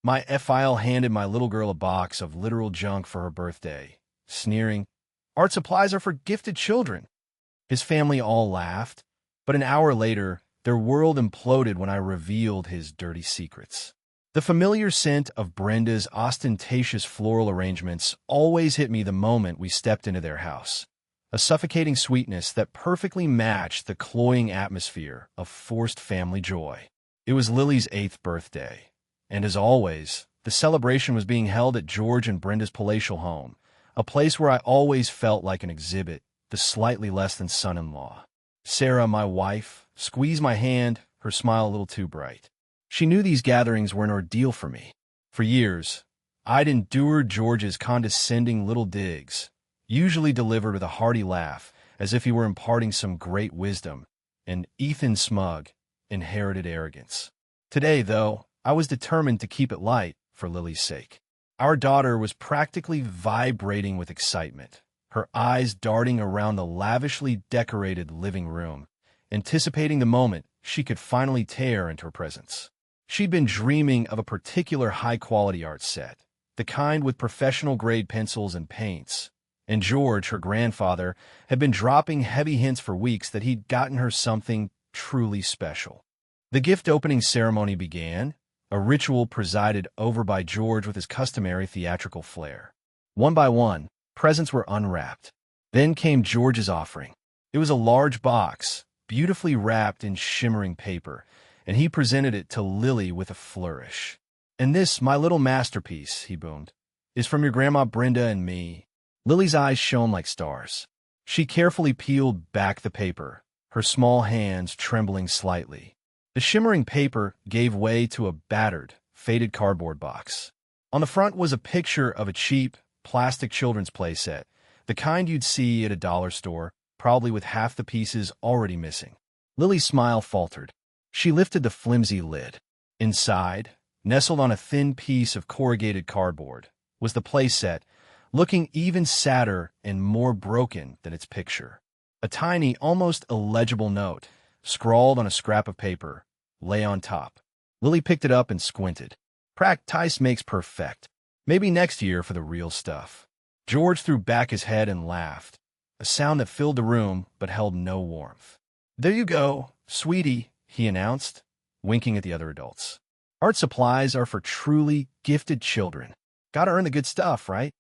My file handed my little girl a box of literal junk for her birthday, sneering, "Art supplies are for gifted children." His family all laughed, but an hour later, their world imploded when I revealed his dirty secrets. The familiar scent of Brenda's ostentatious floral arrangements always hit me the moment we stepped into their house, a suffocating sweetness that perfectly matched the cloying atmosphere of forced family joy. It was Lily's 8th birthday, and as always, the celebration was being held at George and Brenda's palatial home, a place where I always felt like an exhibit, the slightly less than son-in-law. Sarah, my wife, squeezed my hand, her smile a little too bright. She knew these gatherings were an ordeal for me. For years, I'd endured George's condescending little digs, usually delivered with a hearty laugh, as if he were imparting some great wisdom, and Ethan's smug, inherited arrogance. Today, though, I was determined to keep it light for Lily's sake. Our daughter was practically vibrating with excitement, her eyes darting around the lavishly decorated living room, anticipating the moment she could finally tear into her presence. She'd been dreaming of a particular high-quality art set, the kind with professional-grade pencils and paints, and George, her grandfather, had been dropping heavy hints for weeks that he'd gotten her something truly special. The gift-opening ceremony began, a ritual presided over by George with his customary theatrical flair. One by one, presents were unwrapped. Then came George's offering. It was a large box, beautifully wrapped in shimmering paper, and he presented it to Lily with a flourish. "And this, my little masterpiece," he boomed, "is from your Grandma Brenda and me." Lily's eyes shone like stars. She carefully peeled back the paper, her small hands trembling slightly. The shimmering paper gave way to a battered, faded cardboard box. On the front was a picture of a cheap, plastic children's play set, the kind you'd see at a dollar store, probably with half the pieces already missing. Lily's smile faltered. She lifted the flimsy lid. Inside, nestled on a thin piece of corrugated cardboard, was the play set, looking even sadder and more broken than its picture. A tiny, almost illegible note, scrawled on a scrap of paper, lay on top. Lily picked it up and squinted. "Practice makes perfect. Maybe next year for the real stuff." George threw back his head and laughed, a sound that filled the room but held no warmth. "There you go, sweetie," he announced, winking at the other adults. "Art supplies are for truly gifted children. Gotta earn the good stuff, right?"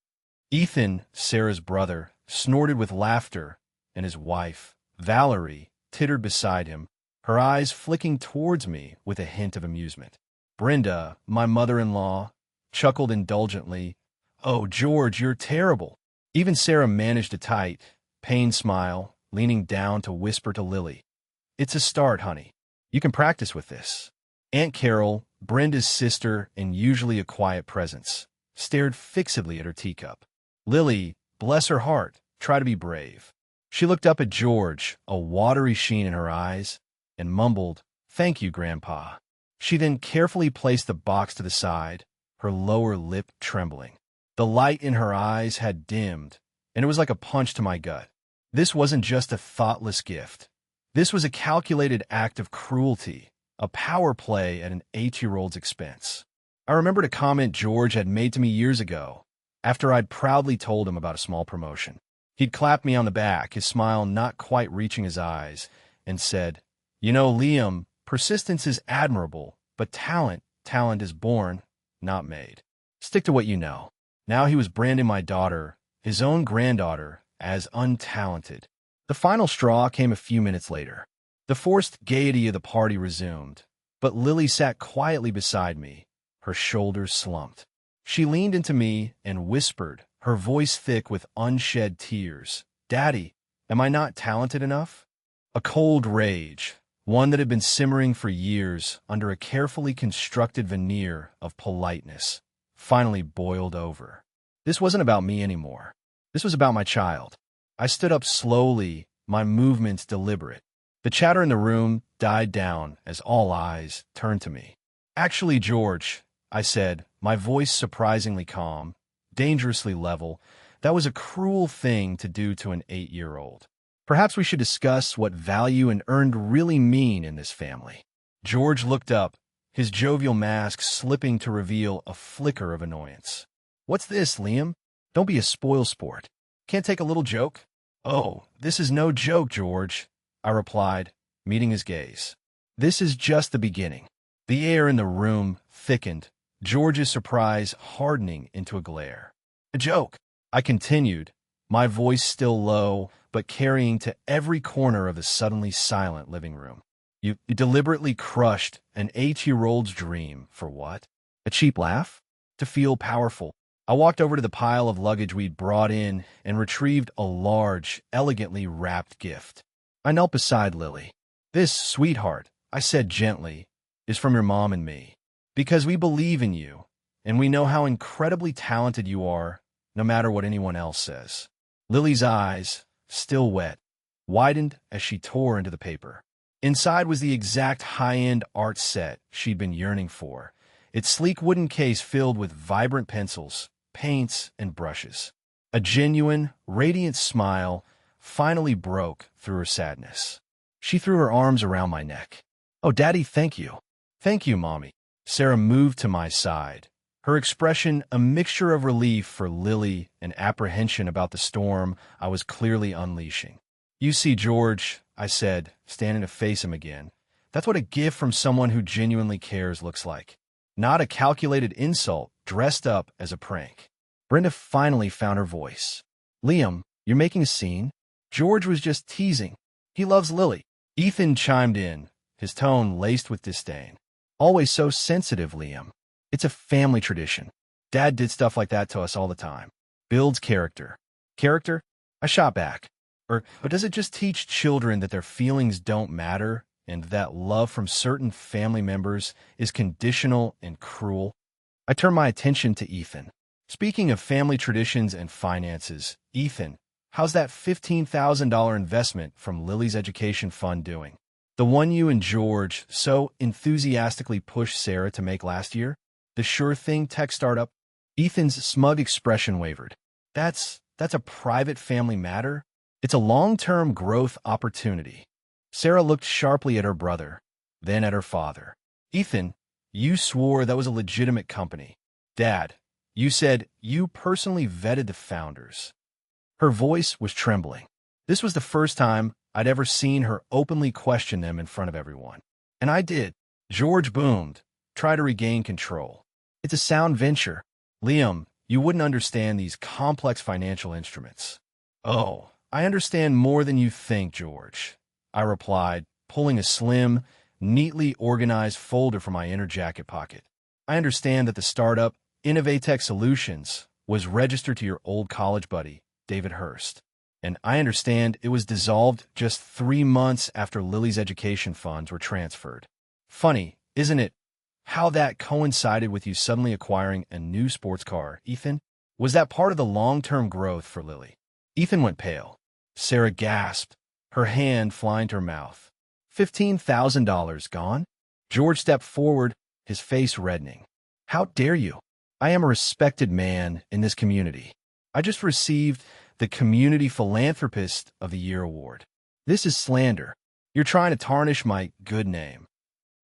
Ethan, Sarah's brother, snorted with laughter, and his wife, Valerie, tittered beside him, her eyes flicking towards me with a hint of amusement. Brenda, my mother-in-law, chuckled indulgently, "Oh, George, you're terrible." Even Sarah managed a tight, pained smile, leaning down to whisper to Lily, "It's a start, honey. You can practice with this." Aunt Carol, Brenda's sister and usually a quiet presence, stared fixedly at her teacup. Lily, bless her heart, tried to be brave. She looked up at George, a watery sheen in her eyes, and mumbled, "Thank you, Grandpa." She then carefully placed the box to the side, her lower lip trembling. The light in her eyes had dimmed, and it was like a punch to my gut. This wasn't just a thoughtless gift. This was a calculated act of cruelty, a power play at an 8-year-old's expense. I remembered a comment George had made to me years ago, after I'd proudly told him about a small promotion. He'd clapped me on the back, his smile not quite reaching his eyes, and said, "You know, Liam, persistence is admirable, but talent is born, not made. Stick to what you know." Now he was branding my daughter, his own granddaughter, as untalented. The final straw came a few minutes later. The forced gaiety of the party resumed, but Lily sat quietly beside me, her shoulders slumped. She leaned into me and whispered, her voice thick with unshed tears, "Daddy, am I not talented enough?" A cold rage, one that had been simmering for years under a carefully constructed veneer of politeness, finally boiled over. This wasn't about me anymore. This was about my child. I stood up slowly, my movements deliberate. The chatter in the room died down as all eyes turned to me. "Actually, George," I said, my voice surprisingly calm, dangerously level, "that was a cruel thing to do to an 8-year-old. Perhaps we should discuss what value and earned really mean in this family." George looked up, his jovial mask slipping to reveal a flicker of annoyance. "What's this, Liam? Don't be a spoilsport. Can't take a little joke?" "Oh, this is no joke, George," I replied, meeting his gaze. "This is just the beginning." The air in the room thickened, George's surprise hardening into a glare. "A joke," I continued, my voice still low, but carrying to every corner of the suddenly silent living room. You deliberately crushed an 8-year-old's dream for what? A cheap laugh? To feel powerful? I walked over to the pile of luggage we'd brought in and retrieved a large, elegantly wrapped gift. I knelt beside Lily. "This, sweetheart," I said gently, "is from your mom and me. Because we believe in you, and we know how incredibly talented you are, no matter what anyone else says." Lily's eyes, still wet, widened as she tore into the paper. Inside was the exact high-end art set she'd been yearning for, its sleek wooden case filled with vibrant pencils, paints, and brushes. A genuine, radiant smile finally broke through her sadness. She threw her arms around my neck. "Oh, Daddy, thank you." "Thank you, Mommy." Sarah moved to my side, her expression a mixture of relief for Lily and apprehension about the storm I was clearly unleashing. "You see, George," I said, standing to face him again, "that's what a gift from someone who genuinely cares looks like. Not a calculated insult dressed up as a prank." Brenda finally found her voice. "Liam, you're making a scene? George was just teasing. He loves Lily." Ethan chimed in, his tone laced with disdain. "Always so sensitive, Liam. It's a family tradition. Dad did stuff like that to us all the time. Builds character." "Character?" I shot back. Or does it just teach children that their feelings don't matter and that love from certain family members is conditional and cruel? I turned my attention to Ethan. "Speaking of family traditions and finances, Ethan, how's that $15,000 investment from Lily's education fund doing? The one you and George so enthusiastically pushed Sarah to make last year? The sure thing tech startup?" Ethan's smug expression wavered. That's a private family matter? It's a long-term growth opportunity." Sarah looked sharply at her brother, then at her father. "Ethan, you swore that was a legitimate company. Dad, you said you personally vetted the founders." Her voice was trembling. This was the first time I'd ever seen her openly question them in front of everyone. "And I did." George boomed, try to regain control. "It's a sound venture. Liam, you wouldn't understand these complex financial instruments." "Oh, I understand more than you think, George," I replied, pulling a slim, neatly organized folder from my inner jacket pocket. "I understand that the startup, Innovatech Solutions, was registered to your old college buddy, David Hurst. And I understand it was dissolved just 3 months after Lily's education funds were transferred. Funny, isn't it, how that coincided with you suddenly acquiring a new sports car, Ethan? Was that part of the long-term growth for Lily?" Ethan went pale. Sarah gasped, her hand flying to her mouth. $15,000 gone? George stepped forward, his face reddening. "How dare you? I am a respected man in this community. I just received the Community Philanthropist of the Year award. This is slander. You're trying to tarnish my good name."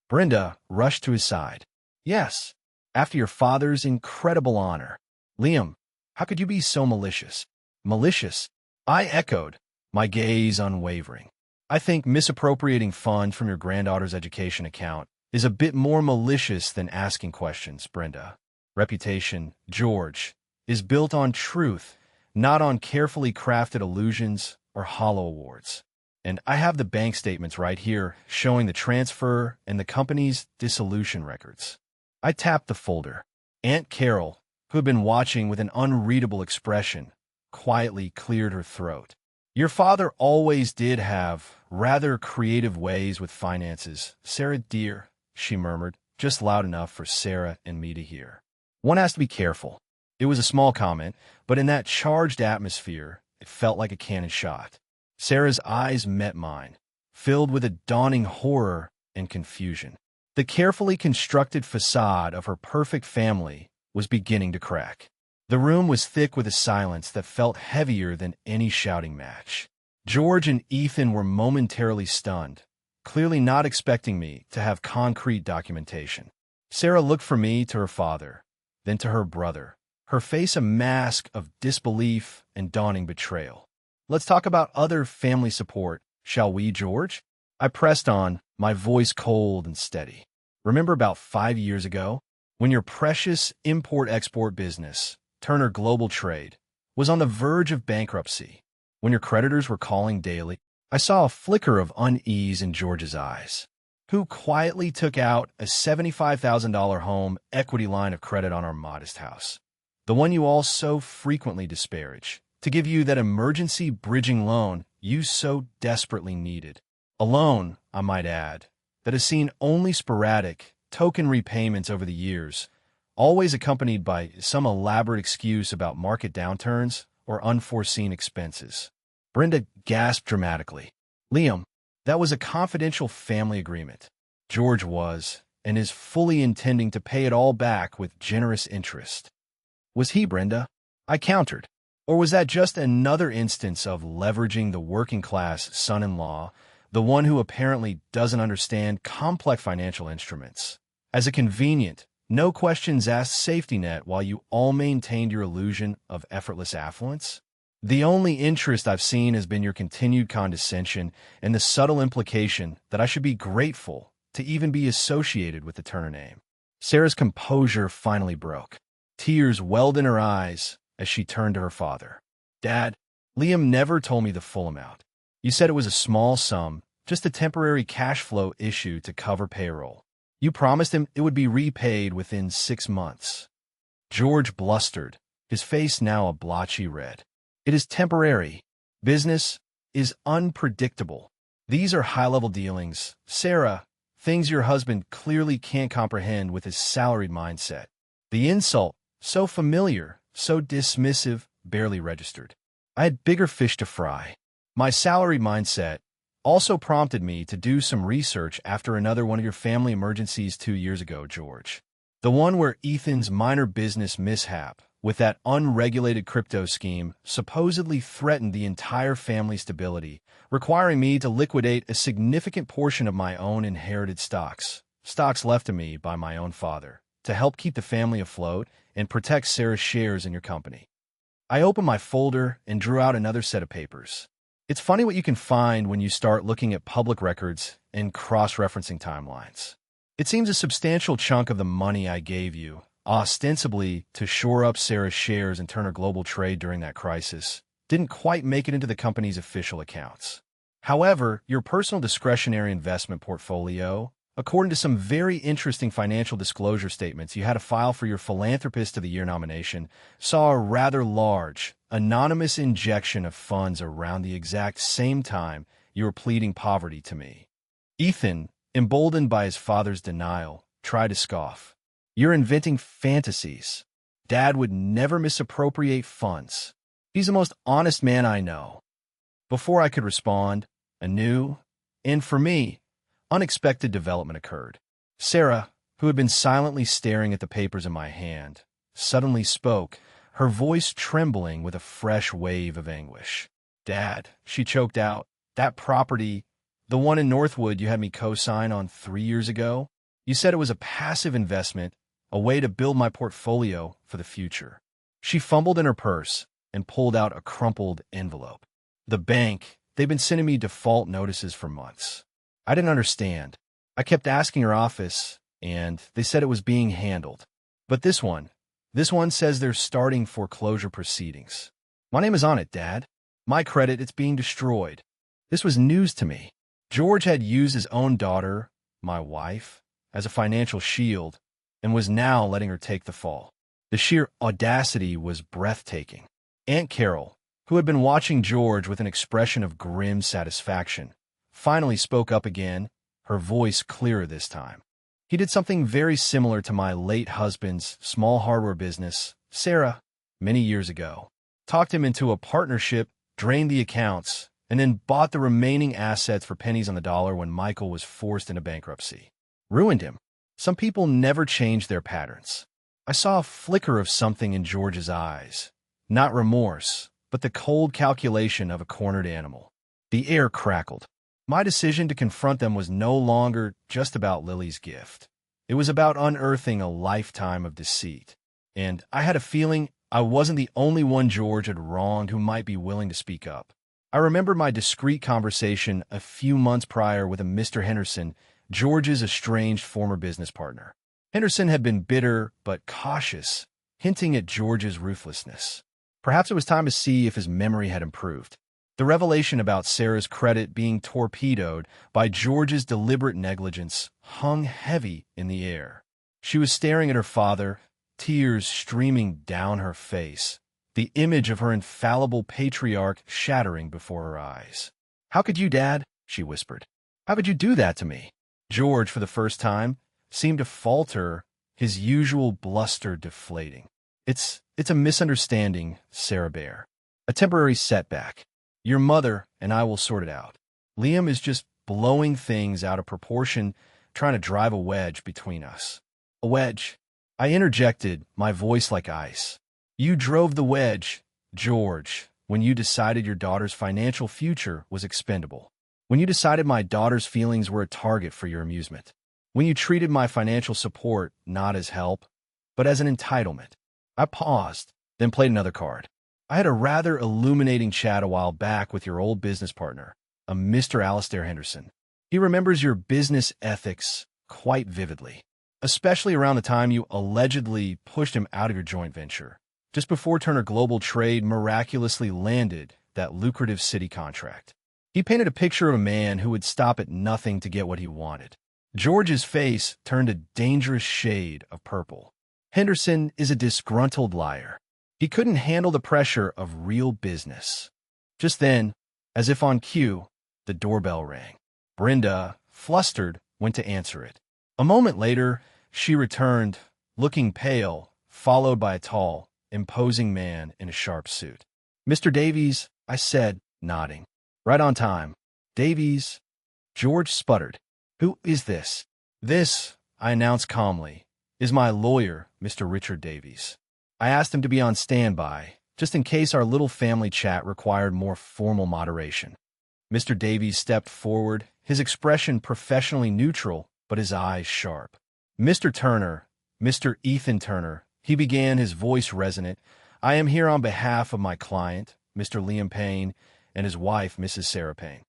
Brenda rushed to his side. "Yes, after your father's incredible honor. Liam, how could you be so malicious?" "Malicious?" I echoed, my gaze unwavering. "I think misappropriating funds from your granddaughter's education account is a bit more malicious than asking questions, Brenda. Reputation, George, is built on truth, not on carefully crafted illusions or hollow awards. And I have the bank statements right here showing the transfer and the company's dissolution records." I tapped the folder. Aunt Carol, who had been watching with an unreadable expression, quietly cleared her throat. "Your father always did have rather creative ways with finances, Sarah dear," she murmured, just loud enough for Sarah and me to hear. "One has to be careful." It was a small comment, but in that charged atmosphere, it felt like a cannon shot. Sarah's eyes met mine, filled with a dawning horror and confusion. The carefully constructed facade of her perfect family was beginning to crack. The room was thick with a silence that felt heavier than any shouting match. George and Ethan were momentarily stunned, clearly not expecting me to have concrete documentation. Sarah looked from me to her father, then to her brother, her face a mask of disbelief and dawning betrayal. Let's talk about other family support, shall we, George? I pressed on, my voice cold and steady. Remember about 5 years ago, when your precious import-export business, Turner Global Trade, was on the verge of bankruptcy, when your creditors were calling daily? I saw a flicker of unease in George's eyes, who quietly took out a $75,000 home equity line of credit on our modest house, the one you all so frequently disparage, to give you that emergency bridging loan you so desperately needed. A loan, I might add, that has seen only sporadic, token repayments over the years, always accompanied by some elaborate excuse about market downturns or unforeseen expenses. Brenda gasped dramatically. Liam, that was a confidential family agreement. George was, and is fully intending to pay it all back with generous interest. Was he, Brenda? I countered. Or was that just another instance of leveraging the working-class son-in-law, the one who apparently doesn't understand complex financial instruments, as a convenient, no-questions-asked safety net while you all maintained your illusion of effortless affluence? The only interest I've seen has been your continued condescension and the subtle implication that I should be grateful to even be associated with the Turner name. Sarah's composure finally broke. Tears welled in her eyes as she turned to her father. Dad, Liam never told me the full amount. You said it was a small sum, just a temporary cash flow issue to cover payroll. You promised him it would be repaid within 6 months. George blustered, his face now a blotchy red. It is temporary. Business is unpredictable. These are high-level dealings, Sarah, things your husband clearly can't comprehend with his salaried mindset. The insult, so familiar, so dismissive, barely registered. I had bigger fish to fry. My salaried mindset also prompted me to do some research after another one of your family emergencies 2 years ago, George. The one where Ethan's minor business mishap with that unregulated crypto scheme supposedly threatened the entire family's stability, requiring me to liquidate a significant portion of my own inherited stocks left to me by my own father, to help keep the family afloat and protect Sarah's shares in your company. I opened my folder and drew out another set of papers. It's funny what you can find when you start looking at public records and cross-referencing timelines. It seems a substantial chunk of the money I gave you, ostensibly to shore up Sarah's shares in Turner Global Trade during that crisis, didn't quite make it into the company's official accounts. However, your personal discretionary investment portfolio, according to some very interesting financial disclosure statements you had to file for your Philanthropist of the Year nomination, saw a rather large, anonymous injection of funds around the exact same time you were pleading poverty to me. Ethan, emboldened by his father's denial, tried to scoff. You're inventing fantasies. Dad would never misappropriate funds. He's the most honest man I know. Before I could respond, a new, and for me, unexpected development occurred. Sarah, who had been silently staring at the papers in my hand, suddenly spoke, her voice trembling with a fresh wave of anguish. Dad, she choked out, that property, the one in Northwood you had me co-sign on 3 years ago, you said it was a passive investment, a way to build my portfolio for the future. She fumbled in her purse and pulled out a crumpled envelope. The bank, they've been sending me default notices for months. I didn't understand. I kept asking her office, and they said it was being handled. But this one says they're starting foreclosure proceedings. My name is on it, Dad. My credit, it's being destroyed. This was news to me. George had used his own daughter, my wife, as a financial shield, and was now letting her take the fall. The sheer audacity was breathtaking. Aunt Carol, who had been watching George with an expression of grim satisfaction, finally spoke up again, her voice clearer this time. He did something very similar to my late husband's small hardware business, Sarah, many years ago. Talked him into a partnership, drained the accounts, and then bought the remaining assets for pennies on the dollar when Michael was forced into bankruptcy. Ruined him. Some people never change their patterns. I saw a flicker of something in George's eyes. Not remorse, but the cold calculation of a cornered animal. The air crackled. My decision to confront them was no longer just about Lily's gift. It was about unearthing a lifetime of deceit. And I had a feeling I wasn't the only one George had wronged who might be willing to speak up. I remember my discreet conversation a few months prior with a Mr. Henderson, George's estranged former business partner. Henderson had been bitter but cautious, hinting at George's ruthlessness. Perhaps it was time to see if his memory had improved. The revelation about Sarah's credit being torpedoed by George's deliberate negligence hung heavy in the air. She was staring at her father, tears streaming down her face, the image of her infallible patriarch shattering before her eyes. "How could you, Dad?" she whispered. "How could you do that to me?" George, for the first time, seemed to falter, his usual bluster deflating. It's a misunderstanding, Sarah Bear. A temporary setback. Your mother and I will sort it out. Liam is just blowing things out of proportion, trying to drive a wedge between us." "A wedge?" I interjected, my voice like ice. "You drove the wedge, George, when you decided your daughter's financial future was expendable. When you decided my daughter's feelings were a target for your amusement. When you treated my financial support not as help, but as an entitlement." I paused, then played another card. "I had a rather illuminating chat a while back with your old business partner, a Mr. Alastair Henderson. He remembers your business ethics quite vividly, especially around the time you allegedly pushed him out of your joint venture, just before Turner Global Trade miraculously landed that lucrative city contract. He painted a picture of a man who would stop at nothing to get what he wanted." George's face turned a dangerous shade of purple. "Henderson is a disgruntled liar. He couldn't handle the pressure of real business." Just then, as if on cue, the doorbell rang. Brenda, flustered, went to answer it. A moment later, she returned, looking pale, followed by a tall, imposing man in a sharp suit. "Mr. Davies," I said, nodding. "Right on time." "Davies?" George sputtered. "Who is this?" "This," I announced calmly, "is my lawyer, Mr. Richard Davies. I asked him to be on standby, just in case our little family chat required more formal moderation." Mr. Davies stepped forward, his expression professionally neutral, but his eyes sharp. "Mr. Turner, Mr. Ethan Turner," he began, his voice resonant, "I am here on behalf of my client, Mr. Liam Payne, and his wife, Mrs. Sarah Payne."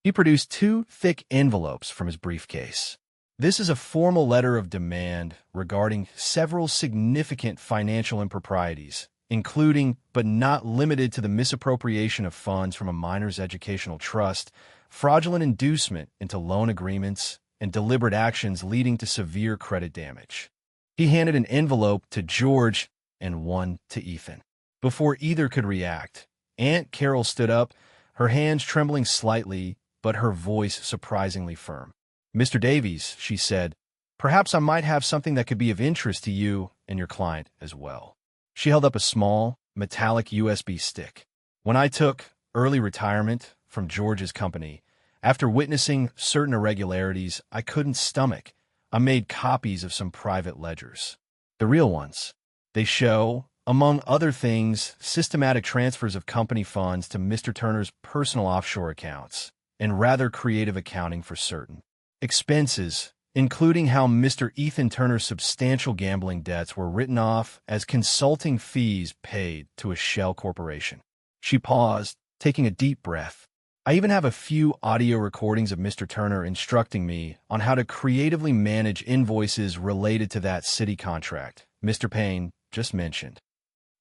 He produced 2 thick envelopes from his briefcase. "This is a formal letter of demand regarding several significant financial improprieties, including, but not limited to, the misappropriation of funds from a minor's educational trust, fraudulent inducement into loan agreements, and deliberate actions leading to severe credit damage." He handed an envelope to George and one to Ethan. Before either could react, Aunt Carol stood up, her hands trembling slightly, but her voice surprisingly firm. "Mr. Davies," she said, "perhaps I might have something that could be of interest to you and your client as well." She held up a small, metallic USB stick. "When I took early retirement from George's company, after witnessing certain irregularities I couldn't stomach, I made copies of some private ledgers. The real ones. They show, among other things, systematic transfers of company funds to Mr. Turner's personal offshore accounts, and rather creative accounting for certain expenses, including how Mr. Ethan Turner's substantial gambling debts were written off as consulting fees paid to a shell corporation." She paused, taking a deep breath. "I even have a few audio recordings of Mr. Turner instructing me on how to creatively manage invoices related to that city contract Mr. Payne just mentioned."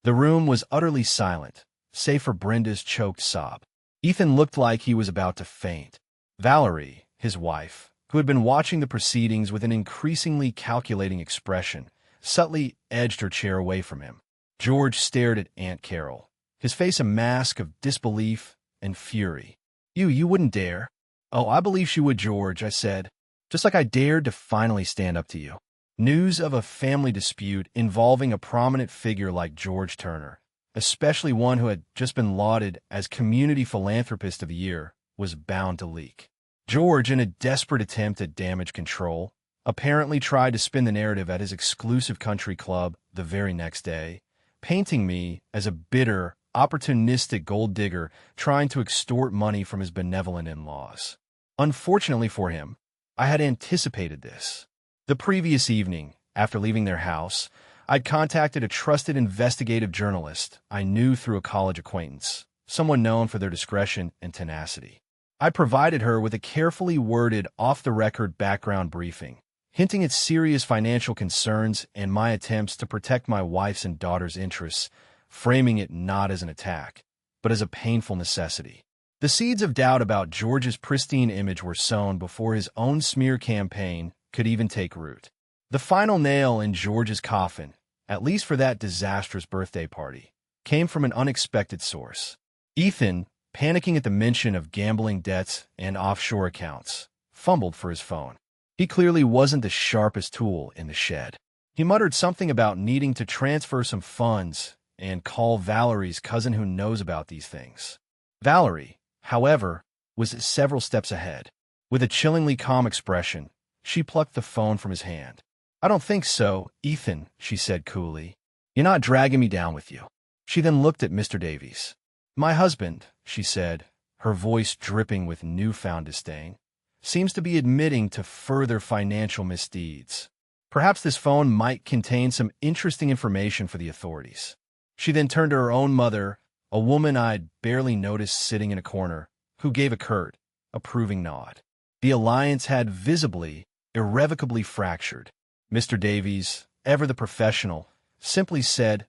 The room was utterly silent, save for Brenda's choked sob. Ethan looked like he was about to faint. Valerie, his wife, who had been watching the proceedings with an increasingly calculating expression, subtly edged her chair away from him. George stared at Aunt Carol, his face a mask of disbelief and fury. You wouldn't dare." "Oh, I believe she would, George," I said, "just like I dared to finally stand up to you." News of a family dispute involving a prominent figure like George Turner, especially one who had just been lauded as Community Philanthropist of the Year, was bound to leak. George, in a desperate attempt at damage control, apparently tried to spin the narrative at his exclusive country club the very next day, painting me as a bitter, opportunistic gold digger trying to extort money from his benevolent in-laws. Unfortunately for him, I had anticipated this. The previous evening, after leaving their house, I'd contacted a trusted investigative journalist I knew through a college acquaintance, someone known for their discretion and tenacity. I provided her with a carefully worded, off-the-record background briefing, hinting at serious financial concerns and my attempts to protect my wife's and daughter's interests, framing it not as an attack, but as a painful necessity. The seeds of doubt about George's pristine image were sown before his own smear campaign could even take root. The final nail in George's coffin, at least for that disastrous birthday party, came from an unexpected source. Ethan, panicking at the mention of gambling debts and offshore accounts, fumbled for his phone. He clearly wasn't the sharpest tool in the shed. He muttered something about needing to transfer some funds and call Valerie's cousin who knows about these things. Valerie, however, was several steps ahead. With a chillingly calm expression, she plucked the phone from his hand. "I don't think so, Ethan," she said coolly. "You're not dragging me down with you." She then looked at Mr. Davies. "My husband," she said, her voice dripping with newfound disdain, "seems to be admitting to further financial misdeeds. Perhaps this phone might contain some interesting information for the authorities." She then turned to her own mother, a woman I'd barely noticed sitting in a corner, who gave a curt, approving nod. The alliance had visibly, irrevocably fractured. Mr. Davies, ever the professional, simply said,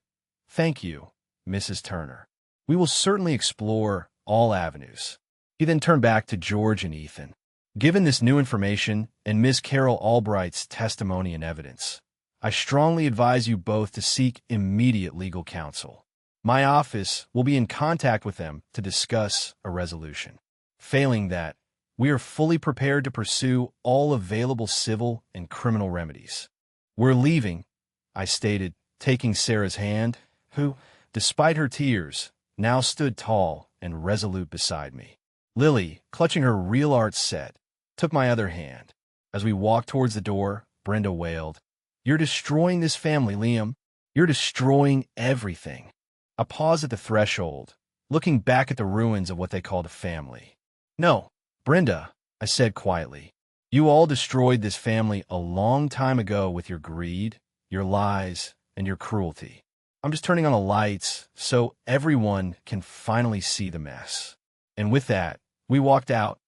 "Thank you, Mrs. Turner. We will certainly explore all avenues." He then turned back to George and Ethan. "Given this new information and Miss Carol Albright's testimony and evidence, I strongly advise you both to seek immediate legal counsel. My office will be in contact with them to discuss a resolution. Failing that, we are fully prepared to pursue all available civil and criminal remedies." "We're leaving," I stated, taking Sarah's hand, who, despite her tears, now stood tall and resolute beside me. Lily, clutching her real art set, took my other hand. As we walked towards the door, Brenda wailed, "You're destroying this family, Liam. You're destroying everything." I paused at the threshold, looking back at the ruins of what they called a family. "No, Brenda," I said quietly. "You all destroyed this family a long time ago with your greed, your lies, and your cruelty. I'm just turning on the lights so everyone can finally see the mess." And with that, we walked out,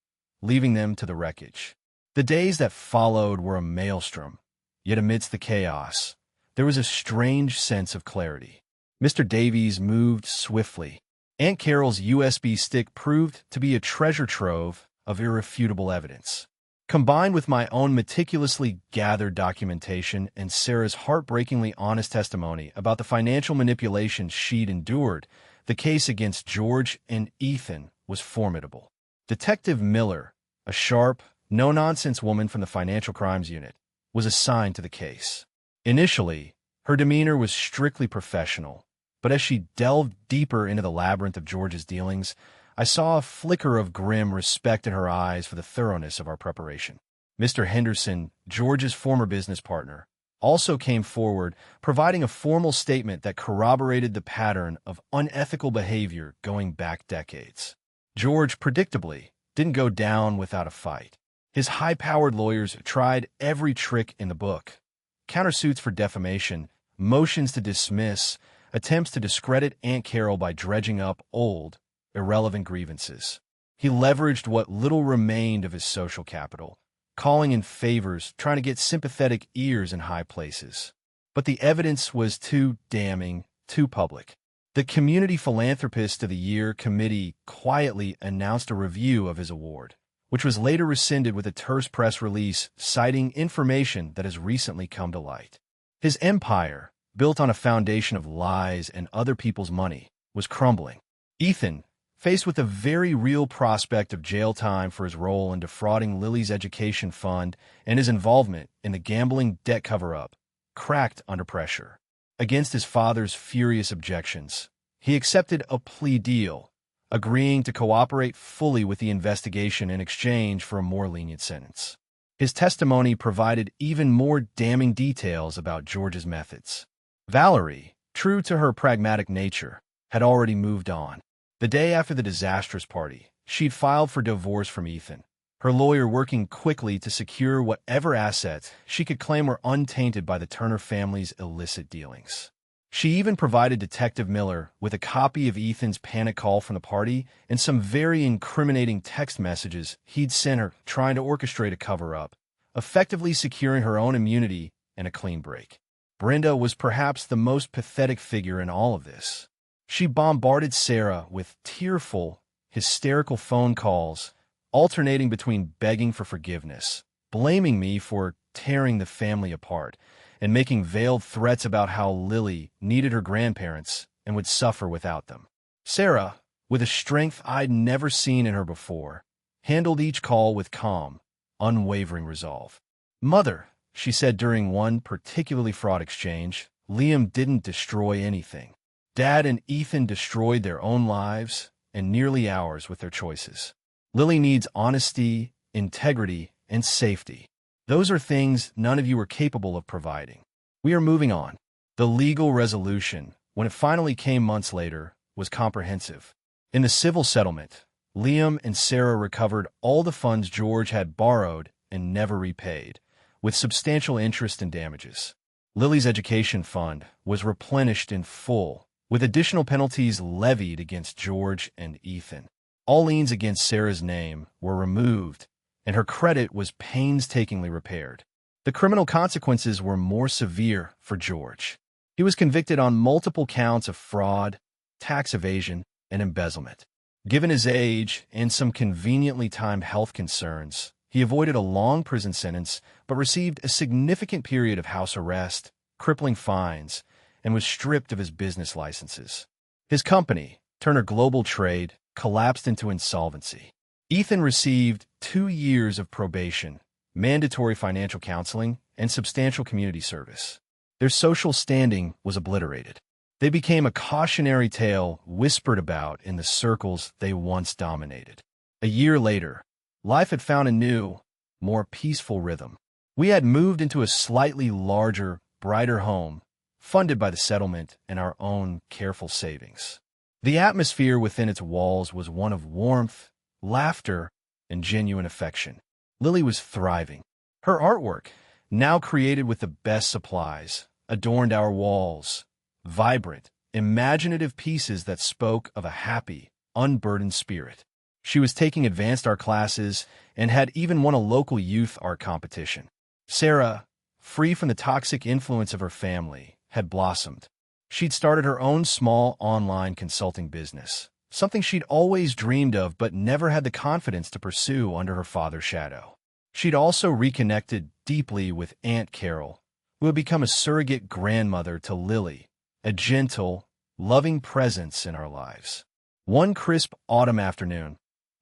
leaving them to the wreckage. The days that followed were a maelstrom, yet amidst the chaos, there was a strange sense of clarity. Mr. Davies moved swiftly. Aunt Carol's USB stick proved to be a treasure trove of irrefutable evidence. Combined with my own meticulously gathered documentation and Sarah's heartbreakingly honest testimony about the financial manipulation she'd endured, the case against George and Ethan was formidable. Detective Miller, a sharp, no-nonsense woman from the Financial Crimes Unit, was assigned to the case. Initially, her demeanor was strictly professional, but as she delved deeper into the labyrinth of George's dealings, I saw a flicker of grim respect in her eyes for the thoroughness of our preparation. Mr. Henderson, George's former business partner, also came forward, providing a formal statement that corroborated the pattern of unethical behavior going back decades. George, predictably, didn't go down without a fight. His high-powered lawyers tried every trick in the book: countersuits for defamation, motions to dismiss, attempts to discredit Aunt Carol by dredging up old, irrelevant grievances. He leveraged what little remained of his social capital, calling in favors, trying to get sympathetic ears in high places. But the evidence was too damning, too public. The Community Philanthropist of the Year committee quietly announced a review of his award, which was later rescinded with a terse press release citing information that has recently come to light. His empire, built on a foundation of lies and other people's money, was crumbling. Ethan, faced with the very real prospect of jail time for his role in defrauding Lily's education fund and his involvement in the gambling debt cover-up, cracked under pressure. Against his father's furious objections, he accepted a plea deal, agreeing to cooperate fully with the investigation in exchange for a more lenient sentence. His testimony provided even more damning details about George's methods. Valerie, true to her pragmatic nature, had already moved on. The day after the disastrous party, she'd filed for divorce from Ethan, her lawyer working quickly to secure whatever assets she could claim were untainted by the Turner family's illicit dealings. She even provided Detective Miller with a copy of Ethan's panic call from the party and some very incriminating text messages he'd sent her trying to orchestrate a cover-up, effectively securing her own immunity and a clean break. Brenda was perhaps the most pathetic figure in all of this. She bombarded Sarah with tearful, hysterical phone calls, alternating between begging for forgiveness, blaming me for tearing the family apart, and making veiled threats about how Lily needed her grandparents and would suffer without them. Sarah, with a strength I'd never seen in her before, handled each call with calm, unwavering resolve. "Mother," she said during one particularly fraught exchange, "Liam didn't destroy anything. Dad and Ethan destroyed their own lives and nearly ours with their choices. Lily needs honesty, integrity, and safety. Those are things none of you are capable of providing. We are moving on." The legal resolution, when it finally came months later, was comprehensive. In the civil settlement, Liam and Sarah recovered all the funds George had borrowed and never repaid, with substantial interest and damages. Lily's education fund was replenished in full, with additional penalties levied against George and Ethan. All liens against Sarah's name were removed, and her credit was painstakingly repaired. The criminal consequences were more severe for George. He was convicted on multiple counts of fraud, tax evasion, and embezzlement. Given his age and some conveniently timed health concerns, he avoided a long prison sentence but received a significant period of house arrest, crippling fines, and was stripped of his business licenses. His company, Turner Global Trade, collapsed into insolvency. Ethan received 2 years of probation, mandatory financial counseling, and substantial community service. Their social standing was obliterated. They became a cautionary tale whispered about in the circles they once dominated. A year later, life had found a new, more peaceful rhythm. We had moved into a slightly larger, brighter home, funded by the settlement and our own careful savings. The atmosphere within its walls was one of warmth, laughter, and genuine affection. Lily was thriving. Her artwork, now created with the best supplies, adorned our walls, vibrant, imaginative pieces that spoke of a happy, unburdened spirit. She was taking advanced art classes and had even won a local youth art competition. Sarah, free from the toxic influence of her family, had blossomed. She'd started her own small online consulting business, something she'd always dreamed of but never had the confidence to pursue under her father's shadow. She'd also reconnected deeply with Aunt Carol, who had become a surrogate grandmother to Lily, a gentle, loving presence in our lives. One crisp autumn afternoon,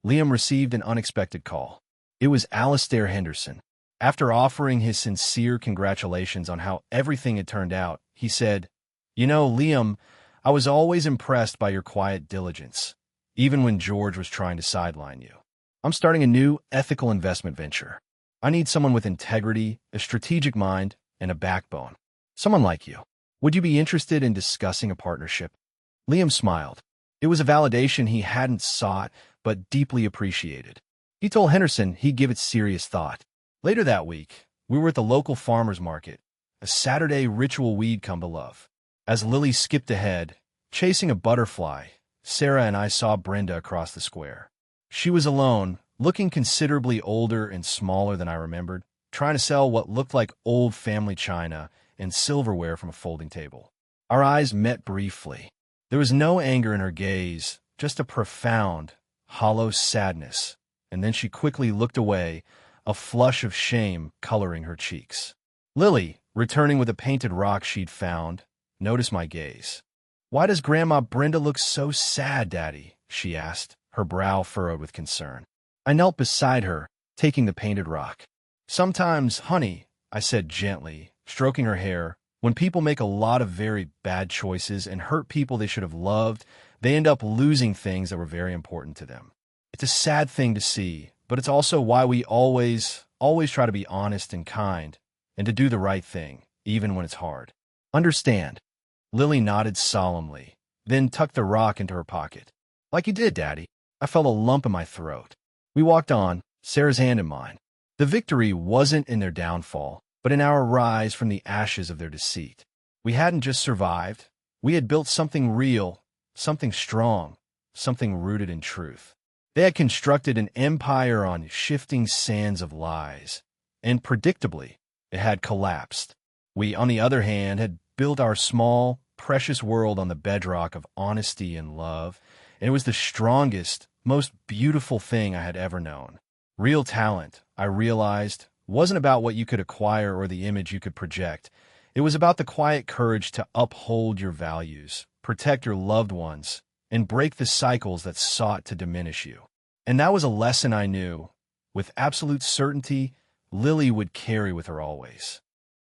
Liam received an unexpected call. It was Alistair Henderson. After offering his sincere congratulations on how everything had turned out, he said, "You know, Liam, I was always impressed by your quiet diligence, even when George was trying to sideline you. I'm starting a new ethical investment venture. I need someone with integrity, a strategic mind, and a backbone. Someone like you. Would you be interested in discussing a partnership?" Liam smiled. It was a validation he hadn't sought, but deeply appreciated. He told Henderson he'd give it serious thought. Later that week, we were at the local farmer's market, a Saturday ritual we'd come to love. As Lily skipped ahead, chasing a butterfly, Sarah and I saw Brenda across the square. She was alone, looking considerably older and smaller than I remembered, trying to sell what looked like old family china and silverware from a folding table. Our eyes met briefly. There was no anger in her gaze, just a profound, hollow sadness, and then she quickly looked away, a flush of shame coloring her cheeks. Lily, returning with a painted rock she'd found, noticed my gaze. "Why does Grandma Brenda look so sad, Daddy?" she asked, her brow furrowed with concern. I knelt beside her, taking the painted rock. "Sometimes, honey," I said gently, stroking her hair, "when people make a lot of very bad choices and hurt people they should have loved, they end up losing things that were very important to them. It's a sad thing to see, but it's also why we always try to be honest and kind, and to do the right thing, even when it's hard. Understand?" Lily nodded solemnly, then tucked the rock into her pocket. "Like you did, Daddy." I felt a lump in my throat. We walked on, Sarah's hand in mine. The victory wasn't in their downfall, but in our rise from the ashes of their deceit. We hadn't just survived. We had built something real, something strong, something rooted in truth. They had constructed an empire on shifting sands of lies, and predictably, it had collapsed. We, on the other hand, had built our small, precious world on the bedrock of honesty and love, and it was the strongest, most beautiful thing I had ever known. Real talent, I realized, wasn't about what you could acquire or the image you could project. It was about the quiet courage to uphold your values, protect your loved ones, and break the cycles that sought to diminish you. And that was a lesson I knew, with absolute certainty, Lily would carry with her always.